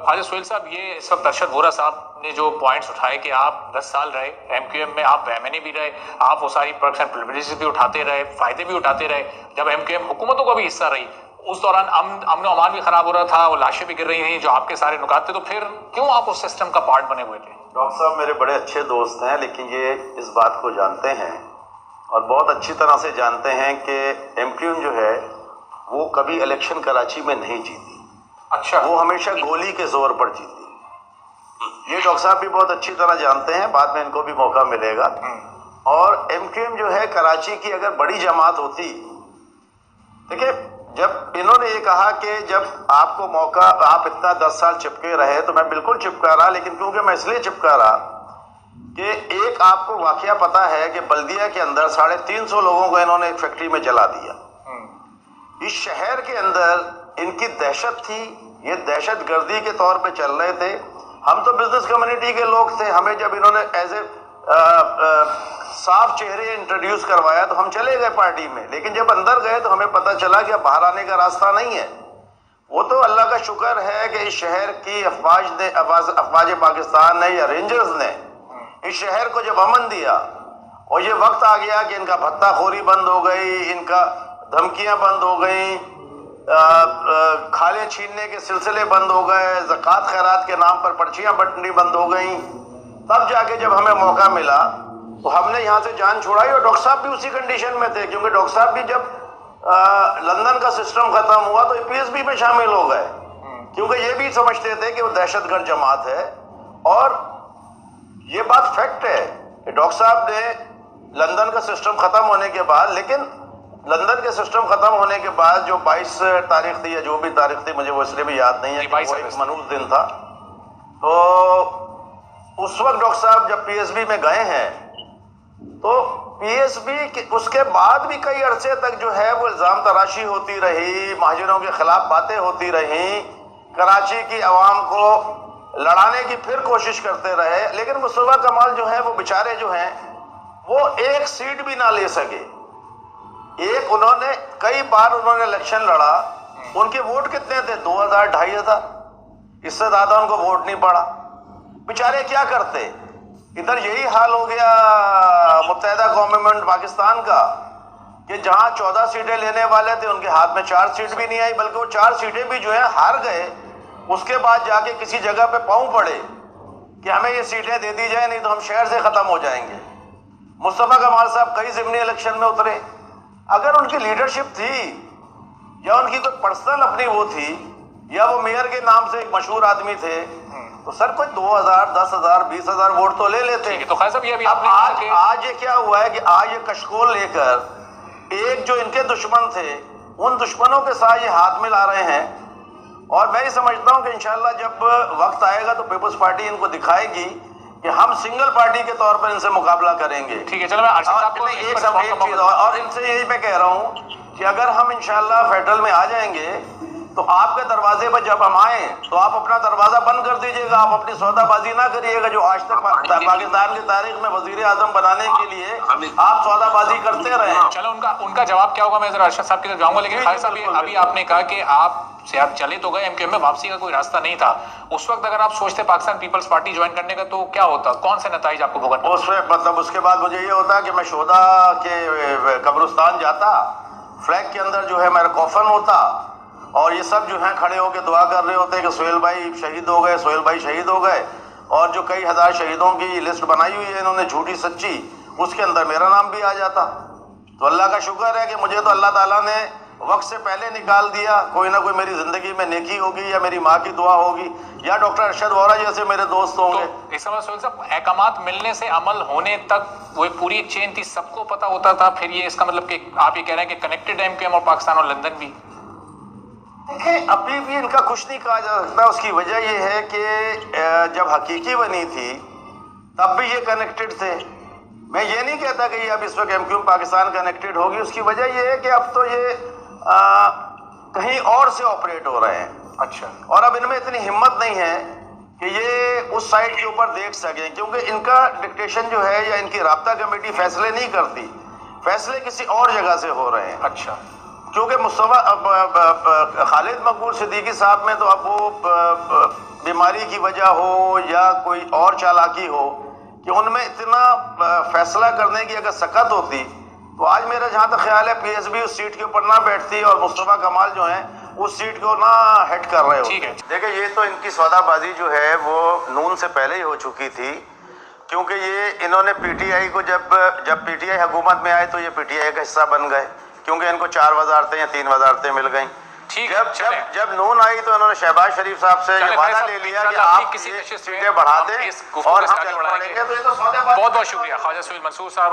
خواجہ سہیل صاحب، یہ اس وقت ارشد وورا صاحب نے جو پوائنٹس اٹھائے کہ آپ 10 سال رہے ایم کیو ایم میں، آپ ایم این اے بھی رہے، آپ وہ ساری پرکس اینڈ پریولیجز بھی اٹھاتے رہے، فائدے بھی اٹھاتے رہے، جب ایم کیو ایم حکومتوں کا بھی حصہ رہی اس دوران امن و امان بھی خراب ہو رہا تھا اور لاشیں بھی گر رہی تھیں جو آپ کے سارے نکات تھے، تو پھر کیوں آپ اس سسٹم کا پارٹ بنے ہوئے تھے؟ ڈاکٹر صاحب میرے بڑے اچھے دوست ہیں، لیکن یہ اس بات کو جانتے ہیں اور بہت اچھی طرح سے جانتے ہیں کہ ایم کیو ایم جو ہے وہ کبھی الیکشن کراچی میں نہیں جیتی۔ اچھا، وہ ہمیشہ گولی کے زور پر جیتی۔ یہ ڈاکٹر صاحب بھی بہت اچھی طرح جانتے ہیں، بعد میں ان کو بھی موقع ملے گا۔ اور ایم کیو ایم جو ہے کراچی کی اگر بڑی جماعت ہوتی، دیکھیں جب انہوں نے یہ کہا کہ جب آپ کو موقع، آپ اتنا 10 سال چپکے رہے، تو میں بالکل چپکا رہا، لیکن کیونکہ میں اس لیے چپکا رہا کہ ایک آپ کو واقعہ پتا ہے کہ بلدیہ کے اندر 350 لوگوں کو انہوں نے ایک فیکٹری میں جلا دیا۔ اس شہر کے اندر ان کی دہشت تھی، یہ دہشت گردی کے طور پہ چل رہے تھے۔ ہم تو بزنس کمیونٹی کے لوگ تھے، ہمیں جب انہوں نے ایز اے صاف چہرے انٹروڈیوس کروایا تو ہم چلے گئے پارٹی میں، لیکن جب اندر گئے تو ہمیں پتہ چلا کہ اب باہر آنے کا راستہ نہیں ہے۔ وہ تو اللہ کا شکر ہے کہ اس شہر کی افواج پاکستان نے یا رینجرز نے اس شہر کو جب امن دیا اور یہ وقت آ گیا کہ ان کا بھتہ خوری بند ہو گئی، ان کا دھمکیاں بند ہو گئیں، کھالیں چھیننے کے سلسلے بند ہو گئے، زکوٰۃ خیرات کے نام پر پرچیاں بٹنی بند ہو گئیں، تب جا کے جب ہمیں موقع ملا تو ہم نے یہاں سے جان چھوڑائی۔ اور ڈاکٹر صاحب بھی اسی کنڈیشن میں تھے، کیونکہ ڈاکٹر صاحب بھی جب لندن کا سسٹم ختم ہوا تو پی ایس بی میں شامل ہو گئے، کیونکہ یہ بھی سمجھتے تھے کہ وہ دہشت گرد جماعت ہے۔ اور یہ بات فیکٹ ہے کہ ڈاکٹر صاحب نے لندن کا سسٹم ختم ہونے کے بعد، لیکن لندن کے سسٹم ختم ہونے کے بعد جو 22 تاریخ تھی یا جو بھی تاریخ تھی، مجھے وہ اس لیے بھی یاد نہیں ہے کہ وہ ایک منحوس دن تھا، تو اس وقت ڈاکٹر صاحب جب پی ایس بی میں گئے ہیں تو پی ایس بی اس کے بعد بھی کئی عرصے تک جو ہے وہ الزام تراشی ہوتی رہی، مہاجروں کے خلاف باتیں ہوتی رہیں، کراچی کی عوام کو لڑانے کی پھر کوشش کرتے رہے، لیکن مصطفیٰ کمال جو ہیں وہ بیچارے جو ہیں وہ ایک سیٹ بھی نہ لے سکے۔ انہوں نے کئی بار انہوں نے الیکشن لڑا، ان کے ووٹ کتنے تھے؟ 2000 2500، اس سے زیادہ ان کو ووٹ نہیں پڑا۔ بیچارے کیا کرتے؟ ادھر یہی حال ہو گیا متحدہ گورنمنٹ پاکستان کا کہ جہاں 14 سیٹیں لینے والے تھے ان کے ہاتھ میں 4 سیٹ بھی نہیں آئی، بلکہ وہ 4 سیٹیں بھی جو ہیں ہار گئے۔ اس کے بعد جا کے کسی جگہ پہ پاؤں پڑے کہ ہمیں یہ سیٹیں دے دی جائیں، نہیں تو ہم شہر سے ختم ہو جائیں گے۔ مصطفیٰ کمال صاحب کئی ضمنی الیکشن میں اترے۔ اگر ان کی لیڈرشپ تھی یا ان کی کوئی پرسنل اپنی وہ تھی یا وہ میئر کے نام سے ایک مشہور آدمی تھے تو سر کوئی 2000 10,000 20,000 ووٹ تو لے لیتے۔ تو خیر صاحب یہ بھی اب آج یہ کیا ہوا ہے کہ آج یہ کشکول لے کر ایک جو ان کے دشمن تھے ان دشمنوں کے ساتھ یہ ہاتھ ملا رہے ہیں، اور میں یہ سمجھتا ہوں کہ انشاءاللہ جب وقت آئے گا تو پیپلز پارٹی ان کو دکھائے گی کہ ہم سنگل پارٹی کے طور پر ان سے مقابلہ کریں گے۔ ٹھیک ہے، چلو میں ارشد صاحب کو ایک چیز اور ان سے یہی میں کہہ رہا ہوں کہ اگر ہم انشاءاللہ فیڈرل میں آ جائیں گے تو آپ کے دروازے پر جب ہم آئیں تو آپ اپنا دروازہ بند کر دیجئے گا، آپ اپنی سودا بازی نہ کریے گا جو آج تک پاکستان کی تاریخ میں وزیر اعظم بنانے کے لیے آپ سودا بازی کرتے رہے۔ چلو ان کا جواب کیا ہوگا میں ذرا ارشد صاحب کی طرف جاؤں گا، لیکن خالد صاحب ابھی آپ نے کہا کہ آپ سے آپ چلے تو گئے، ایم کیو ایم میں واپسی کا کوئی راستہ نہیں تھا، اس وقت اگر آپ سوچتے پاکستان پیپلز پارٹی جوائن کرنے کا تو کیا ہوتا؟ کون سے نتائج آپ کو بھگتنا؟ اس میں مطلب اس کے بعد مجھے یہ ہوتا کہ میں شہداء کے قبرستان جاتا، فلیگ کے اندر جو ہے میرا کوفن ہوتا اور یہ سب جو ہیں کھڑے ہو کے دعا کر رہے ہوتے کہ سہیل بھائی شہید ہو گئے، سہیل بھائی شہید ہو گئے، اور جو کئی ہزار شہیدوں کی لسٹ بنائی ہوئی ہے انہوں نے جھوٹی سچی، اس کے اندر میرا نام بھی آ جاتا۔ تو اللہ کا شکر ہے کہ مجھے تو اللہ تعالیٰ نے وقت سے پہلے نکال دیا، کوئی نہ کوئی میری زندگی میں نیکی ہوگی یا میری ماں کی دعا ہوگی یا ڈاکٹر ارشد وورا جیسے میرے دوست ہوں گے۔ اس سہیل صاحب احکامات ملنے سے عمل ہونے تک وہ پوری ایک چین تھی، سب کو پتہ ہوتا تھا، پھر یہ اس کا مطلب کہ آپ یہ کہہ رہے ہیں کہ کنیکٹڈ ایم کیو ایم اور پاکستان اور لندن بھی؟ دیکھیں ابھی بھی ان کا کچھ نہیں کہا جا سکتا، اس کی وجہ یہ ہے کہ جب حقیقی بنی تھی تب بھی یہ کنیکٹڈ تھے۔ میں یہ نہیں کہتا کہ یہ اب اس وقت M Q M Pakistan connected ہوگی، اس کی وجہ یہ ہے کہ اب تو یہ کہیں اور سے آپریٹ ہو رہے ہیں۔ اچھا، اور اب ان میں اتنی ہمت نہیں ہے کہ یہ اس سائٹ کے اوپر دیکھ سکیں، کیونکہ ان کا ڈکٹیشن جو ہے یا ان کی رابطہ کمیٹی فیصلے نہیں کرتی، فیصلے کسی اور جگہ سے ہو رہے ہیں۔ اچھا، کیونکہ خالد مقبول صدیقی صاحب میں تو اب وہ بیماری کی وجہ ہو یا کوئی اور چالاکی ہو کہ ان میں اتنا فیصلہ کرنے کی اگر سکت ہوتی تو آج میرا جہاں تک خیال ہے پی ایس بی اس سیٹ کے اوپر نہ بیٹھتی اور مصطفیٰ کمال جو ہیں اس سیٹ کو نہ ہیڈ کر رہے ہوتے. دیکھیں یہ تو ان کی سودا بازی جو ہے وہ نون سے پہلے ہی ہو چکی تھی، کیونکہ یہ انہوں نے پی ٹی آئی کو جب پی ٹی آئی حکومت میں آئے تو یہ پی ٹی آئی کا حصہ بن گئے، کیونکہ ان کو 4 وزارتیں یا 3 وزارتیں مل گئیں. جب نون آئی تو انہوں نے شہباز شریف صاحب سے یہ وعدہ لے لیا کہ آپ کسی سیٹیں بڑھا دیں اور ہم چل پڑیں گے. تو یہ تو سودے بازی. بہت بہت شکریہ خواجہ سہیل منصور صاحب.